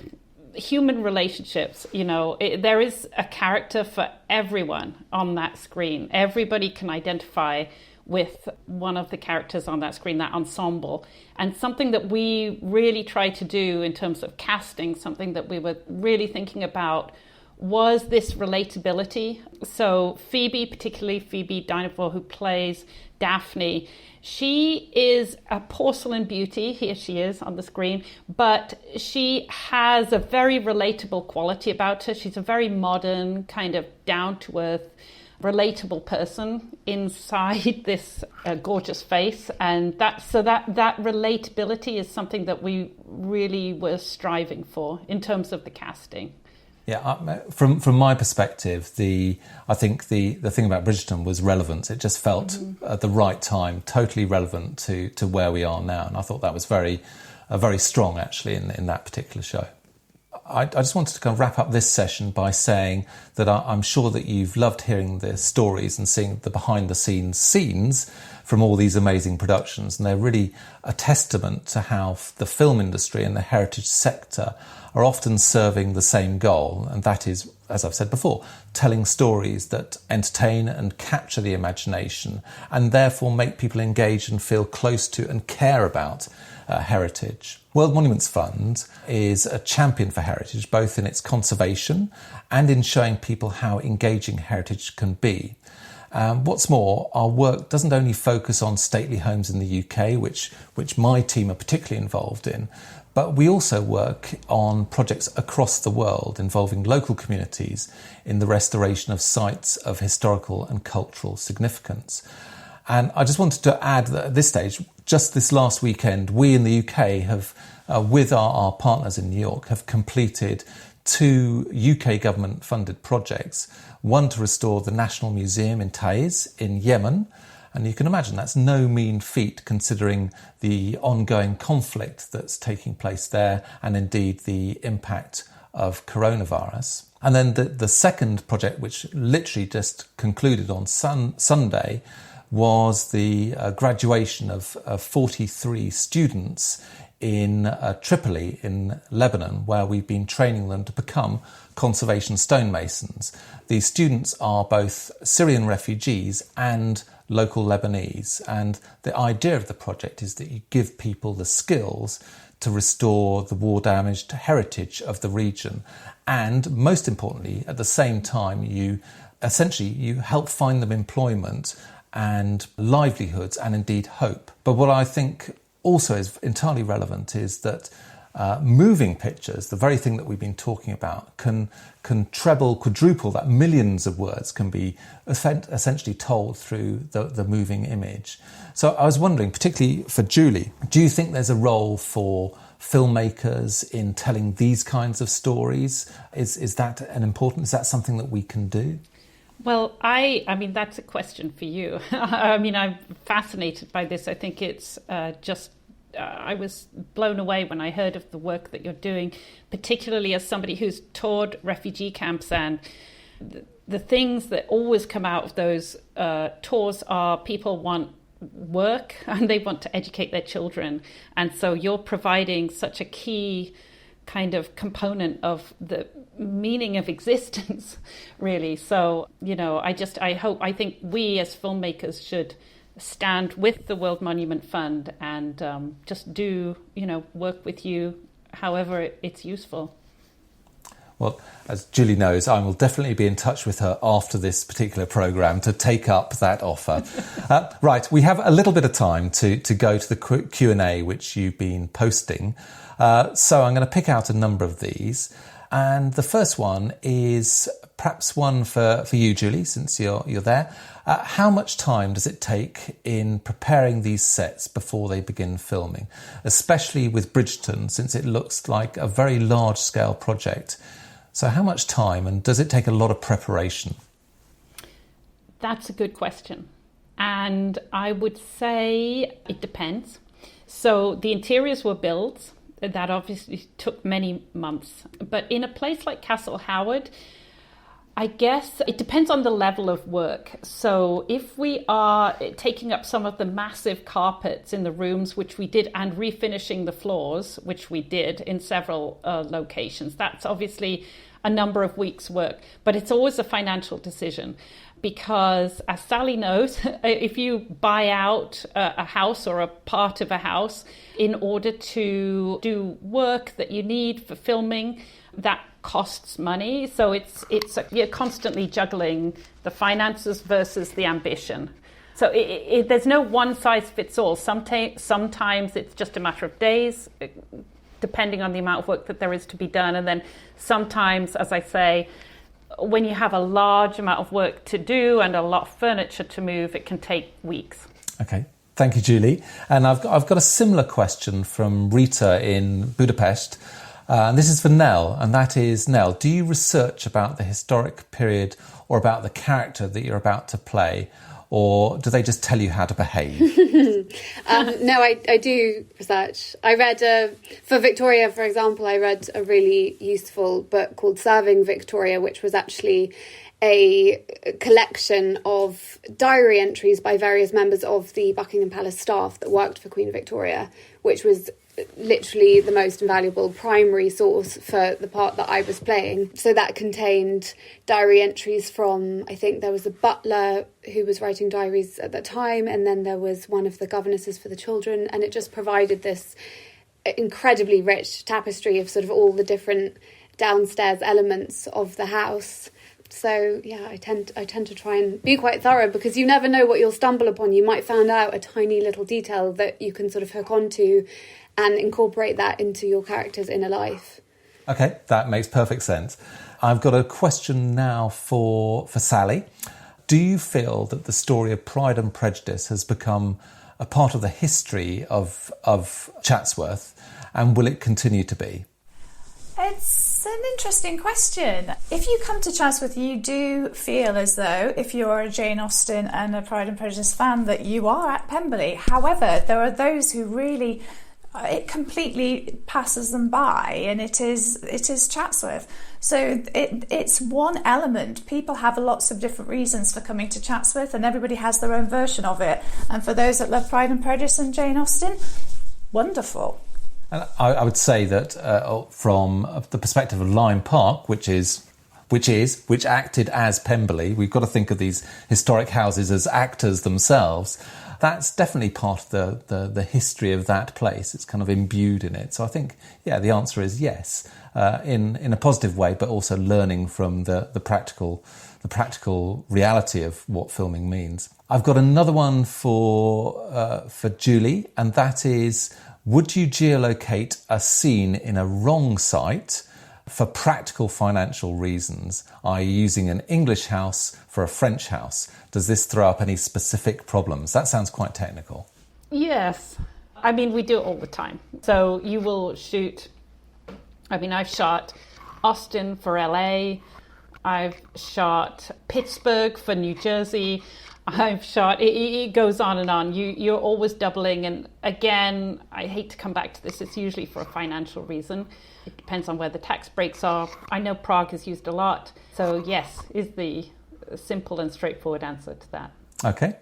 human relationships. There is a character for everyone on that screen. Everybody can identify with one of the characters on that screen, that ensemble. And something that we really try to do in terms of casting, something that we were really thinking about, was this relatability. So Phoebe, particularly Phoebe Dynevor, who plays Daphne, she is a porcelain beauty. Here she is on the screen, but she has a very relatable quality about her. She's a very modern, kind of down-to-earth relatable person inside this gorgeous face, and that relatability is something that we really were striving for in terms of the casting. Yeah, from my perspective, I think the thing about Bridgerton was relevance. It just felt at the right time, totally relevant to where we are now, and I thought that was very strong actually in that particular show. I just wanted to kind of wrap up this session by saying that I'm sure that you've loved hearing the stories and seeing the behind-the-scenes scenes from all these amazing productions, and they're really a testament to how the film industry and the heritage sector are often serving the same goal, and that is, as I've said before, telling stories that entertain and capture the imagination and therefore make people engage and feel close to and care about heritage. World Monuments Fund is a champion for heritage, both in its conservation and in showing people how engaging heritage can be. What's more, our work doesn't only focus on stately homes in the UK, which my team are particularly involved in, but we also work on projects across the world involving local communities in the restoration of sites of historical and cultural significance. And I just wanted to add that at this stage, just this last weekend, we in the UK have, with our partners in New York, have completed 2 UK government-funded projects. One to restore the National Museum in Taiz in Yemen. And you can imagine that's no mean feat considering the ongoing conflict that's taking place there and indeed the impact of coronavirus. And then the second project, which literally just concluded on Sunday, was the graduation of 43 students in Tripoli in Lebanon, where we've been training them to become conservation stonemasons. These students are both Syrian refugees and local Lebanese, and the idea of the project is that you give people the skills to restore the war-damaged heritage of the region, and most importantly, at the same time, you help find them employment and livelihoods and indeed hope. But what I think also is entirely relevant is that moving pictures, the very thing that we've been talking about, can treble, quadruple that. Millions of words can be essentially told through the moving image. So I was wondering, particularly for Julie, do you think there's a role for filmmakers in telling these kinds of stories? Is that is that something that we can do? Well, I mean, that's a question for you. I mean, I'm fascinated by this. I think it's I was blown away when I heard of the work that you're doing, particularly as somebody who's toured refugee camps, and the things that always come out of those tours are people want work and they want to educate their children. And so you're providing such a key kind of component of the meaning of existence, really. So, I think we as filmmakers should stand with the World Monument Fund and just do, work with you however it's useful. Well, as Julie knows, I will definitely be in touch with her after this particular programme to take up that offer. Right, we have a little bit of time to go to the Q&A which you've been posting. So I'm going to pick out a number of these. And the first one is perhaps one for you, Julie, since you're there. How much time does it take in preparing these sets before they begin filming, especially with Bridgerton, since it looks like a very large-scale project? So how much time, and does it take a lot of preparation? That's a good question. And I would say it depends. So the interiors were built. That obviously took many months. But in a place like Castle Howard, I guess it depends on the level of work. So if we are taking up some of the massive carpets in the rooms, which we did, and refinishing the floors, which we did in several locations, that's obviously a number of weeks' work. But it's always a financial decision. Because as Sally knows, if you buy out a house or a part of a house in order to do work that you need for filming, that costs money. So you're constantly juggling the finances versus the ambition. So there's no one size fits all. Sometimes it's just a matter of days, depending on the amount of work that there is to be done. And then sometimes, as I say, when you have a large amount of work to do and a lot of furniture to move, it can take weeks. Okay. Thank you, Julie. And I've got a similar question from Rita in Budapest. And this is for Nell, and that is, Nell, do you research about the historic period or about the character that you're about to play, or do they just tell you how to behave? No, I do research. I read, for Victoria, for example, I read a really useful book called Serving Victoria, which was actually a collection of diary entries by various members of the Buckingham Palace staff that worked for Queen Victoria, which was literally the most invaluable primary source for the part that I was playing. So that contained diary entries from, I think there was a butler who was writing diaries at that time, and then there was one of the governesses for the children, and it just provided this incredibly rich tapestry of sort of all the different downstairs elements of the house. So yeah, I tend to try and be quite thorough, because you never know what you'll stumble upon. You might find out a tiny little detail that you can sort of hook onto and incorporate that into your character's inner life. Okay, that makes perfect sense. I've got a question now for Sally. Do you feel that the story of Pride and Prejudice has become a part of the history of Chatsworth, and will it continue to be? It's an interesting question. If you come to Chatsworth, you do feel as though, if you're a Jane Austen and a Pride and Prejudice fan, that you are at Pemberley. However, there are those who really, it completely passes them by, and it is Chatsworth. So it's one element. People have lots of different reasons for coming to Chatsworth, and everybody has their own version of it. And for those that love Pride and Prejudice and Jane Austen, wonderful. And I would say that from the perspective of Lyme Park, which acted as Pemberley, we've got to think of these historic houses as actors themselves. That's definitely part of the history of that place. It's kind of imbued in it. So I think, yeah, the answer is yes, in a positive way, but also learning from the practical reality of what filming means. I've got another one for Julie, and that is, would you geolocate a scene in a wrong site for practical financial reasons, i.e. using an English house for a French house? Does this throw up any specific problems? That sounds quite technical. Yes. I mean, we do it all the time. So you will shoot, I've shot Austin for LA, I've shot Pittsburgh for New Jersey, I've shot, it goes on and on. You're always doubling. And again, I hate to come back to this, it's usually for a financial reason. It depends on where the tax breaks are. I know Prague is used a lot. So yes, is the simple and straightforward answer to that. Okay.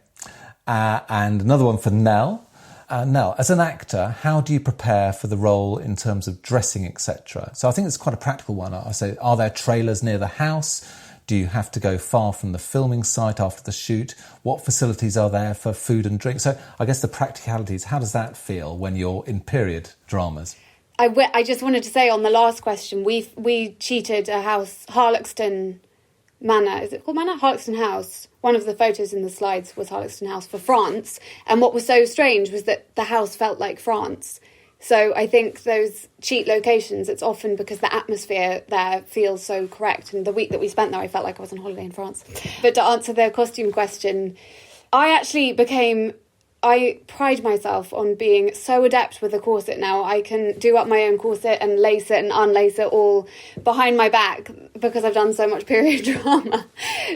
And another one for Nell. Nell, as an actor, how do you prepare for the role in terms of dressing, etc.? So I think it's quite a practical one. I say, are there trailers near the house? Do you have to go far from the filming site after the shoot? What facilities are there for food and drink? So I guess the practicalities, how does that feel when you're in period dramas? I just wanted to say on the last question, we cheated a house, Harloxton Manor. Is it called Manor? Harloxton House. One of the photos in the slides was Harloxton House for France. And what was so strange was that the house felt like France. So I think those cheat locations, it's often because the atmosphere there feels so correct. And the week that we spent there, I felt like I was on holiday in France. But to answer the costume question, I pride myself on being so adept with a corset now. I can do up my own corset and lace it and unlace it all behind my back because I've done so much period drama.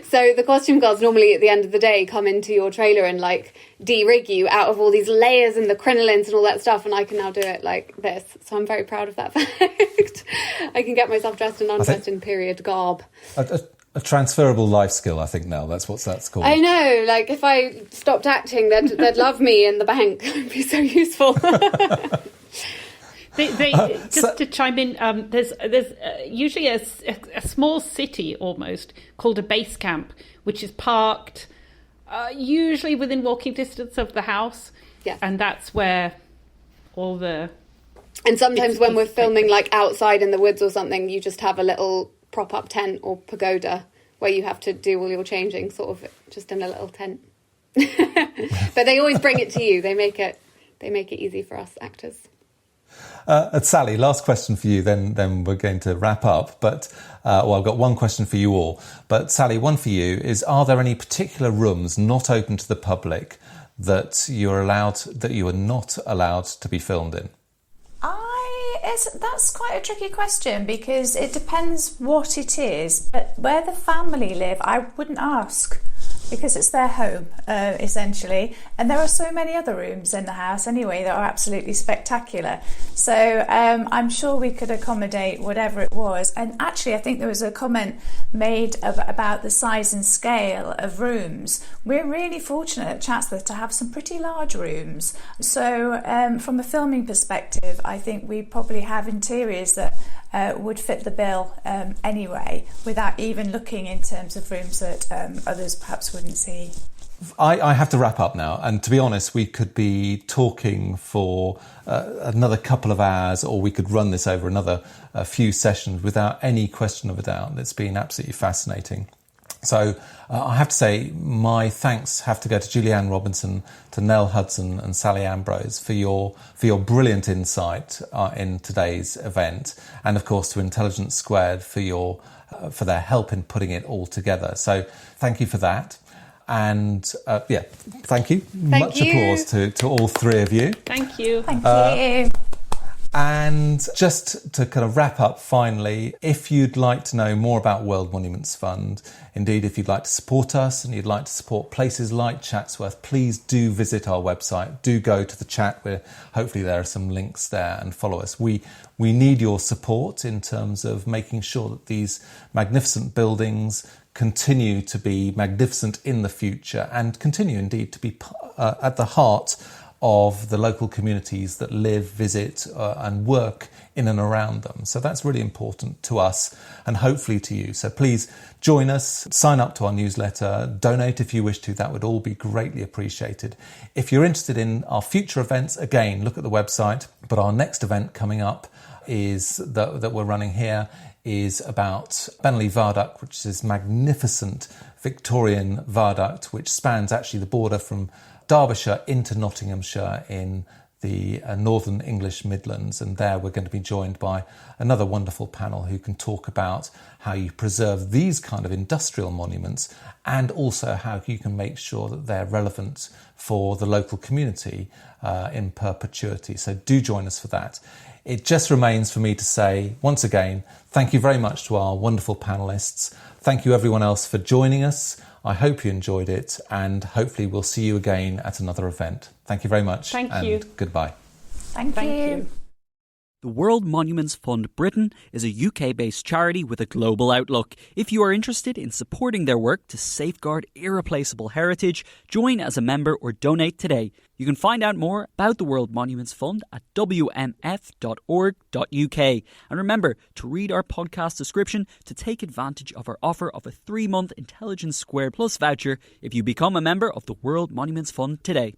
So the costume girls normally at the end of the day come into your trailer and like de-rig you out of all these layers and the crinolines and all that stuff, and I can now do it like this. So I'm very proud of that fact. I can get myself dressed and undressed in period garb. A transferable life skill, I think, now. That's called. I know. Like, if I stopped acting, they'd love me in the bank. It'd be so useful. To chime in, there's usually a small city almost called a base camp, which is parked usually within walking distance of the house. Yeah. And that's where all the... And sometimes when we're filming, like, outside in the woods or something, you just have a little prop-up tent or pagoda where you have to do all your changing sort of just in a little tent. But they always bring it to you. They make it easy for us actors. Sally, last question for you, then we're going to wrap up. But I've got one question for you all. But Sally, one for you is: are there any particular rooms not open to the public that you are not allowed to be filmed in? That's quite a tricky question, because it depends what it is. But where the family live, I wouldn't ask, because it's their home, essentially. And there are so many other rooms in the house anyway that are absolutely spectacular. So I'm sure we could accommodate whatever it was. And actually, I think there was a comment made about the size and scale of rooms. We're really fortunate at Chatsworth to have some pretty large rooms. So from a filming perspective, I think we probably have interiors that would fit the bill anyway, without even looking in terms of rooms that others perhaps wouldn't see. I have to wrap up now, and to be honest, we could be talking for another couple of hours, or we could run this over another few sessions without any question of a doubt. It's been absolutely fascinating. So I have to say my thanks have to go to Julianne Robinson, to Nell Hudson and Sally Ambrose for your brilliant insight in today's event, and of course to Intelligence Squared for their help in putting it all together. So thank you for that. And thank you. Much applause to all three of you. Thank you. Thank you. And just to kind of wrap up finally, if you'd like to know more about World Monuments Fund, indeed if you'd like to support us and you'd like to support places like Chatsworth, please do visit our website. Do go to the chat where hopefully there are some links there, and follow us. We need your support in terms of making sure that these magnificent buildings continue to be magnificent in the future, and continue indeed to be at the heart of the local communities that live, visit and work in and around them. So that's really important to us, and hopefully to you. So please join us, sign up to our newsletter, donate if you wish to. That would all be greatly appreciated. If you're interested in our future events, again, look at the website. But our next event coming up is that we're running here is about Benley Viaduct, which is this magnificent Victorian viaduct which spans actually the border from Derbyshire into Nottinghamshire in the northern English Midlands. And there we're going to be joined by another wonderful panel who can talk about how you preserve these kind of industrial monuments, and also how you can make sure that they're relevant for the local community in perpetuity. So do join us for that. It just remains for me to say once again, thank you very much to our wonderful panellists. Thank you everyone else for joining us. I hope you enjoyed it, and hopefully we'll see you again at another event. Thank you very much. Thank you. Goodbye. Thank you. The World Monuments Fund Britain is a UK-based charity with a global outlook. If you are interested in supporting their work to safeguard irreplaceable heritage, join as a member or donate today. You can find out more about the World Monuments Fund at wmf.org.uk. And remember to read our podcast description to take advantage of our offer of a 3-month Intelligence Squared Plus voucher if you become a member of the World Monuments Fund today.